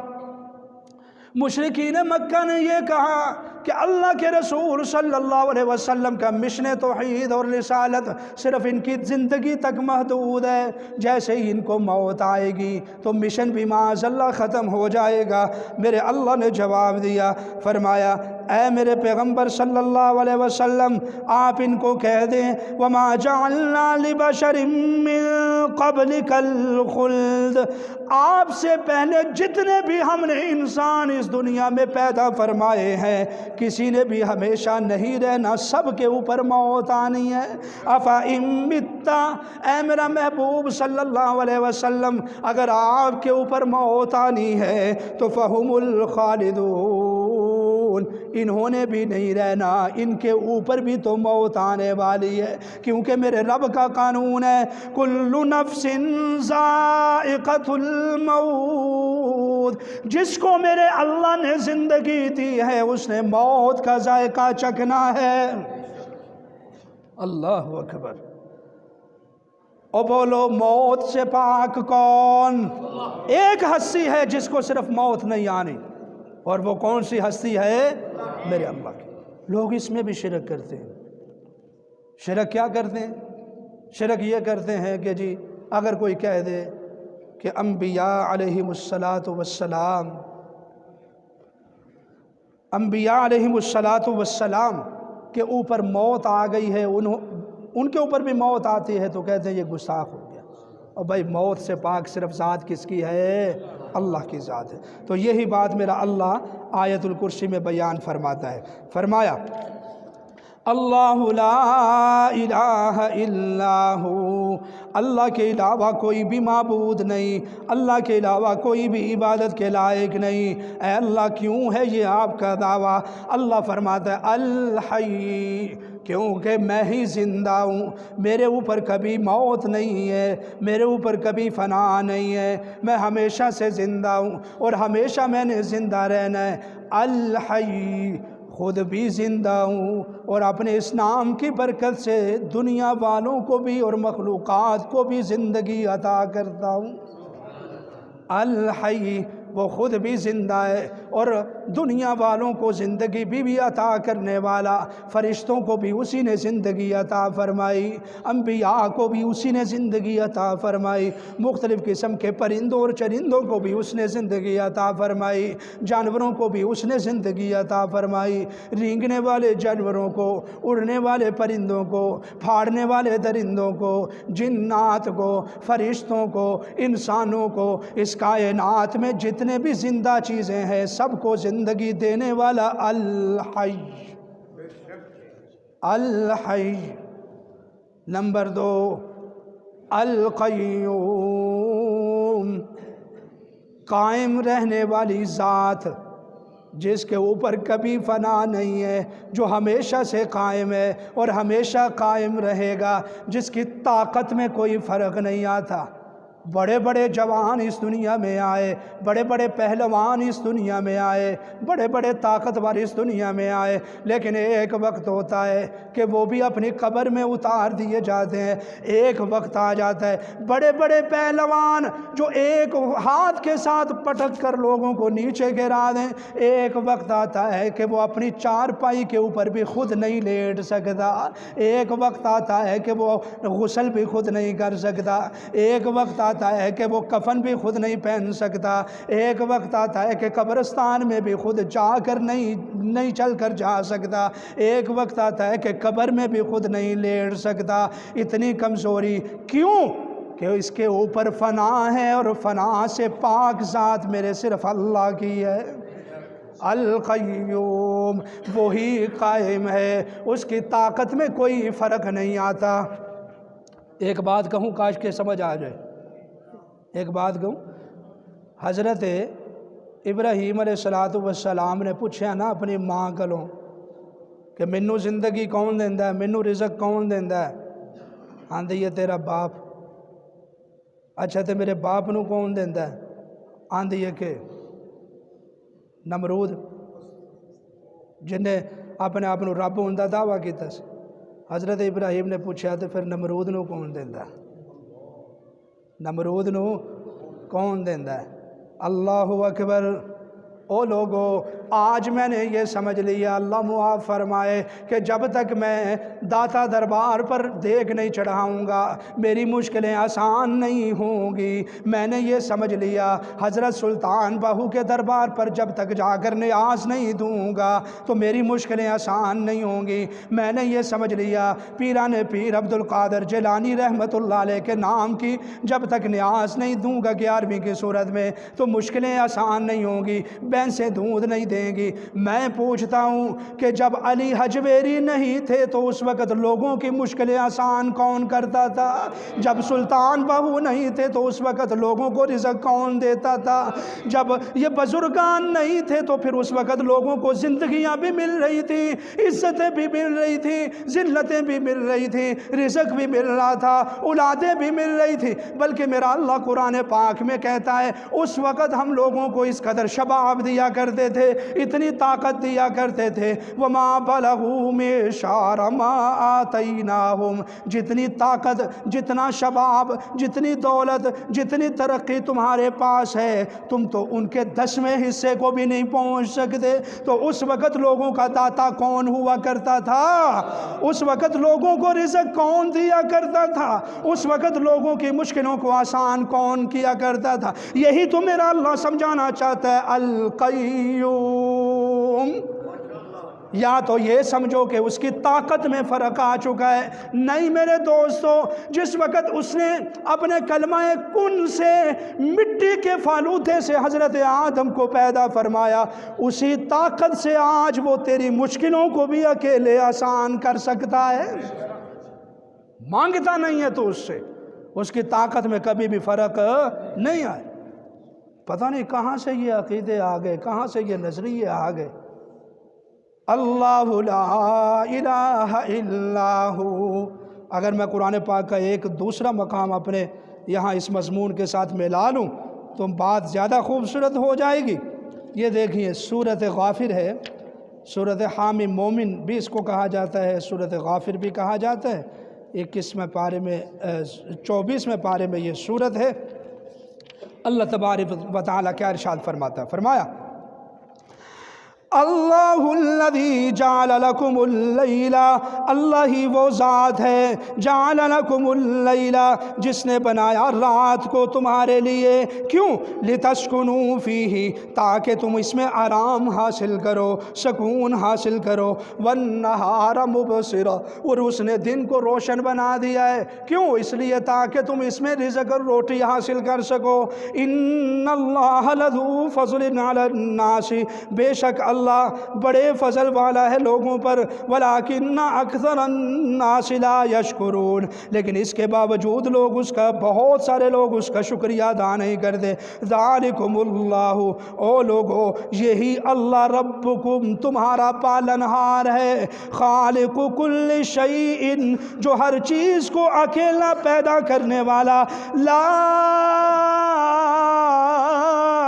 مشرکین مکہ نے یہ کہا کہ اللہ کے رسول صلی اللہ علیہ وسلم کا مشن توحید اور رسالت صرف ان کی زندگی تک محدود ہے، جیسے ہی ان کو موت آئے گی تو مشن بھی معاذ اللہ ختم ہو جائے گا۔ میرے اللہ نے جواب دیا، فرمایا اے میرے پیغمبر صلی اللہ علیہ وسلم آپ ان کو کہہ دیں وَمَا جَعَلْنَا لِبَشَرٍ مِّن قَبْلِكَ الْخُلْدَ، آپ سے پہلے جتنے بھی ہم نے انسان اس دنیا میں پیدا فرمائے ہیں کسی نے بھی ہمیشہ نہیں رہنا، سب کے اوپر موت آنی ہے۔ أَفَإِن مِتَّ، اے میرا محبوب صلی اللہ علیہ وسلم اگر آپ کے اوپر موت آنی ہے تو فَهُمُ الْخَالِدُونَ، انہوں نے بھی نہیں رہنا، ان کے اوپر بھی تو موت آنے والی ہے، کیونکہ میرے رب کا قانون ہے کل نفس ذائقۃ الموت، جس کو میرے اللہ نے زندگی دی ہے اس نے موت کا ذائقہ چکھنا ہے۔ اللہ اکبر۔ او بولو موت سے پاک کون؟ ایک ہستی ہے جس کو صرف موت نہیں آنی، اور وہ کون سی ہستی ہے؟ میرے اللہ کی۔ لوگ اس میں بھی شرک کرتے ہیں۔ شرک کیا کرتے ہیں؟ شرک یہ کرتے ہیں کہ جی اگر کوئی کہہ دے کہ انبیاء علیہم السلام کے اوپر موت آ گئی ہے، ان کے اوپر بھی موت آتی ہے تو کہتے ہیں یہ گستاخ ہو گیا۔ اور بھائی موت سے پاک صرف ذات کس کی ہے؟ اللہ کی ذات ہے۔ تو یہی بات میرا اللہ آیت الکرسی میں بیان فرماتا ہے، فرمایا اللہ لا الہ الا ہو، اللہ کے علاوہ کوئی بھی معبود نہیں، اللہ کے علاوہ کوئی بھی عبادت کے لائق نہیں۔ اے اللہ کیوں ہے یہ آپ کا دعویٰ؟ اللہ فرماتا ہے الحی، کیونکہ میں ہی زندہ ہوں، میرے اوپر کبھی موت نہیں ہے، میرے اوپر کبھی فنا نہیں ہے، میں ہمیشہ سے زندہ ہوں اور ہمیشہ میں نے زندہ رہنا ہے۔ الحی، خود بھی زندہ ہوں اور اپنے اس نام کی برکت سے دنیا والوں کو بھی اور مخلوقات کو بھی زندگی عطا کرتا ہوں۔ الحی، وہ خود بھی زندہ ہے اور دنیا والوں کو زندگی بھی عطا کرنے والا، فرشتوں کو بھی اسی نے زندگی عطا فرمائی، انبیاء کو بھی اسی نے زندگی عطا فرمائی، مختلف قسم کے پرندوں اور چرندوں کو بھی اس نے زندگی عطا فرمائی، جانوروں کو بھی اس نے زندگی عطا فرمائی، رینگنے والے جانوروں کو، اڑنے والے پرندوں کو، پھاڑنے والے درندوں کو، جنات کو، فرشتوں کو، انسانوں کو، اس کائنات میں جتنے بھی زندہ چیزیں ہیں سب کو زندگی دینے والا الحی۔ الحی۔ نمبر 2 القیوم، قائم رہنے والی ذات جس کے اوپر کبھی فنا نہیں ہے، جو ہمیشہ سے قائم ہے اور ہمیشہ قائم رہے گا، جس کی طاقت میں کوئی فرق نہیں آتا۔ بڑے بڑے جوان اس دنیا میں آئے، بڑے بڑے پہلوان اس دنیا میں آئے، بڑے بڑے طاقتور اس دنیا میں آئے، لیکن ایک وقت ہوتا ہے کہ وہ بھی اپنی قبر میں اتار دیے جاتے ہیں۔ ایک وقت آ جاتا ہے بڑے بڑے پہلوان جو ایک ہاتھ کے ساتھ پٹک کر لوگوں کو نیچے گرا دیں، ایک وقت آتا ہے کہ وہ اپنی چارپائی کے اوپر بھی خود نہیں لیٹ سکتا، ایک وقت آتا ہے کہ وہ غسل بھی خود نہیں کر سکتا، ایک وقت آتا ہے کہ وہ کفن بھی خود نہیں پہن سکتا، ایک وقت آتا ہے کہ قبرستان میں بھی خود جا کر نہیں چل کر جا سکتا، ایک وقت آتا ہے کہ قبر میں بھی خود نہیں لیٹ سکتا۔ اتنی کمزوری کیوں؟ کہ اس کے اوپر فنا ہے اور فنا سے پاک ذات میرے صرف اللہ کی ہے۔ القیوم، وہی قائم ہے، اس کی طاقت میں کوئی فرق نہیں آتا۔ ایک بات کہوں کاش کہ سمجھ آ جائے، ایک بات کہوں، حضرت ابراہیم علیہ السلام نے پوچھا نا اپنی ماں کلوں کہ مینوں زندگی کون دیندا ہے، مینوں رزق کون دیندا ہے؟ آندی ہے تیرا باپ۔ اچھا تے میرے باپ نو کون دیندا ہے؟ آندی ہے کہ نمرود، جن نے اپنے آپ رب ہون دا دعویٰ کیتا سی۔ حضرت ابراہیم نے پوچھا تو پھر نمرود نو کون دیندا ہے؟ نمرود نو کون دیندا ہے؟ اللہ اکبر۔ او لوگو، آج میں نے یہ سمجھ لیا، اللہ معاف فرمائے، کہ جب تک میں داتا دربار پر دیگ نہیں چڑھاؤں گا میری مشکلیں آسان نہیں ہوں گی۔ میں نے یہ سمجھ لیا حضرت سلطان بہو کے دربار پر جب تک جا کر نیاز نہیں دوں گا تو میری مشکلیں آسان نہیں ہوں گی۔ میں نے یہ سمجھ لیا پیران پیر عبد القادر جیلانی رحمۃ اللہ علیہ کے نام کی جب تک نیاز نہیں دوں گا 11ویں کی صورت میں تو مشکلیں آسان نہیں ہوں گی، بھینسیں دودھ نہیں دیں گی۔ میں پوچھتا ہوں کہ جب علی حجویری نہیں تھے تو اس وقت لوگوں کی مشکلیں آسان کون کرتا تھا؟ جب سلطان بہو نہیں تھے تو اس وقت لوگوں کو رزق کون دیتا تھا؟ جب یہ بزرگان نہیں تھے تو پھر اس وقت لوگوں کو زندگیاں بھی مل رہی تھی، عزتیں بھی مل رہی تھی، ذلتیں بھی مل رہی تھی، رزق بھی مل رہا تھا، اولادیں بھی مل رہی تھی۔ بلکہ میرا اللہ قرآن پاک میں کہتا ہے اس وقت ہم لوگوں کو اس قدر شباب دیا کرتے تھے، اتنی طاقت دیا کرتے تھے، وَمَا بَلَغُوا مِعْشَارَ مَا آتَيْنَاهُمْ، جتنی طاقت، جتنا شباب، جتنی دولت، جتنی ترقی تمہارے پاس ہے تم تو ان کے 10ویں حصے کو بھی نہیں پہنچ سکتے۔ تو اس وقت لوگوں کا داتا کون ہوا کرتا تھا؟ اس وقت لوگوں کو رزق کون دیا کرتا تھا؟ اس وقت لوگوں کی مشکلوں کو آسان کون کیا کرتا تھا؟ یہی تو میرا اللہ سمجھانا چاہتا ہے، القیوم۔ یا تو یہ سمجھو کہ اس کی طاقت میں فرق آ چکا ہے، نہیں میرے دوستو، جس وقت اس نے اپنے کلمہ کن سے مٹی کے فالوتے سے حضرت آدم کو پیدا فرمایا، اسی طاقت سے آج وہ تیری مشکلوں کو بھی اکیلے آسان کر سکتا ہے۔ مانگتا نہیں ہے تو اس سے، اس کی طاقت میں کبھی بھی فرق نہیں آئے۔ پتہ نہیں کہاں سے یہ عقیدے آ گئے، کہاں سے یہ نظریے آ گئے۔ اللہ لا الہ الا ہو۔ اگر میں قرآن پاک کا ایک دوسرا مقام اپنے یہاں اس مضمون کے ساتھ ملا لوں تو بات زیادہ خوبصورت ہو جائے گی۔ یہ دیکھیے سورۃ غافر ہے، سورۃ حامی مومن بھی اس کو کہا جاتا ہے، سورۃ غافر بھی کہا جاتا ہے۔ 21ویں پارے میں 24ویں پارے میں یہ سورت ہے۔ اللہ تبارک و تعالیٰ کیا ارشاد فرماتا ہے؟ فرمایا اللہ الذی جعل لکم اللیل، اللہ ہی وہ ذات ہے جعل لکم اللیل جس نے بنایا رات کو تمہارے لیے، کیوں؟ لتسکنوا فیہ، تاکہ تم اس میں آرام حاصل کرو، سکون حاصل کرو، والنہار مبصرا، اور اس نے دن کو روشن بنا دیا ہے، کیوں؟ اس لیے تاکہ تم اس میں رزق اور روٹی حاصل کر سکو۔ ان اللہ لذو فضل علی الناس، بے شک اللہ بڑے فضل والا ہے لوگوں پر، ولیکن اکثر الناس لا یشکرون، لیکن اس کے باوجود لوگ اس کا، بہت سارے لوگ اس کا شکریہ ادا نہیں کرتے۔ ذالکم اللہ، او لوگو یہی اللہ ربکم تمہارا پالنہار ہے، خالق کل شیء، جو ہر چیز کو اکیلا پیدا کرنے والا، لا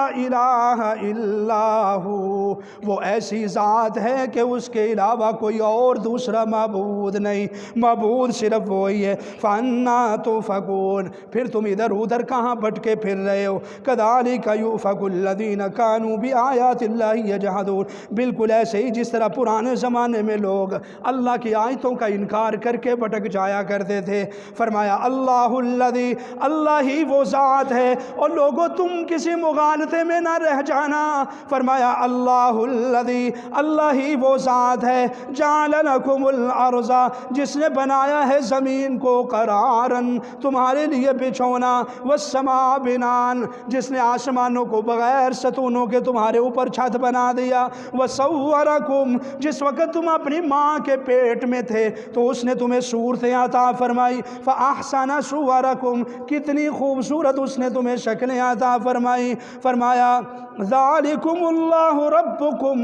الہ الا ہو، وہ ایسی ذات ہے کہ اس کے علاوہ کوئی اور دوسرا معبود نہیں، معبود صرف وہی ہے۔ فَأَنَّا تُؤْفَكُونَ، پھر تم ادھر ادھر کہاں بھٹکے پھر رہے ہو؟ كَذَلِكَ يُؤْفَكُ الَّذِينَ كَانُوا بِآيَاتِ اللَّهِ يَجْحَدُونَ، بالکل ایسے ہی جس طرح پرانے زمانے میں لوگ اللہ کی آیتوں کا انکار کر کے بھٹک جایا کرتے تھے۔ فرمایا اللہ الذی، اللہ ہی وہ ذات ہے، اور لوگوں تم کسی مغالطے میں نہ رہ جانا۔ فرمایا اللہ الذی، اللہ ہی وہ ذات ہے، جعل لکم الارض، جس نے بنایا ہے زمین کو، قرارن تمہارے لیے بچھونا، والسماء بنان، جس نے آسمانوں کو بغیر ستونوں کے تمہارے اوپر چھت بنا دیا، وصورکم، جس وقت تم اپنی ماں کے پیٹ میں تھے تو اس نے تمہیں صورتیں عطا فرمائی، فاحسن صورکم، کتنی خوبصورت اس نے تمہیں شکلیں عطا فرمائی۔ فرمایا ذالکم اللہ ربکم،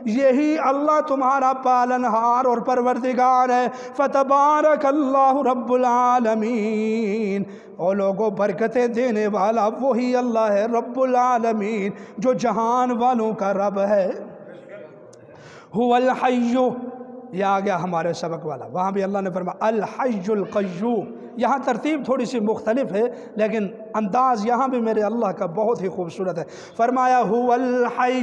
یہی اللہ تمہارا پالنہار اور پروردگار ہے، فتبارک اللہ رب العالمین، اور لوگوں برکتیں دینے والا وہی اللہ ہے رب العالمین، جو جہان والوں کا رب ہے۔ هو الحی، یہ آ گیا ہمارے سبق والا، وہاں بھی اللہ نے فرمایا الحی القیوم، یہاں ترتیب تھوڑی سی مختلف ہے لیکن انداز یہاں بھی میرے اللہ کا بہت ہی خوبصورت ہے۔ فرمایا هو الحی،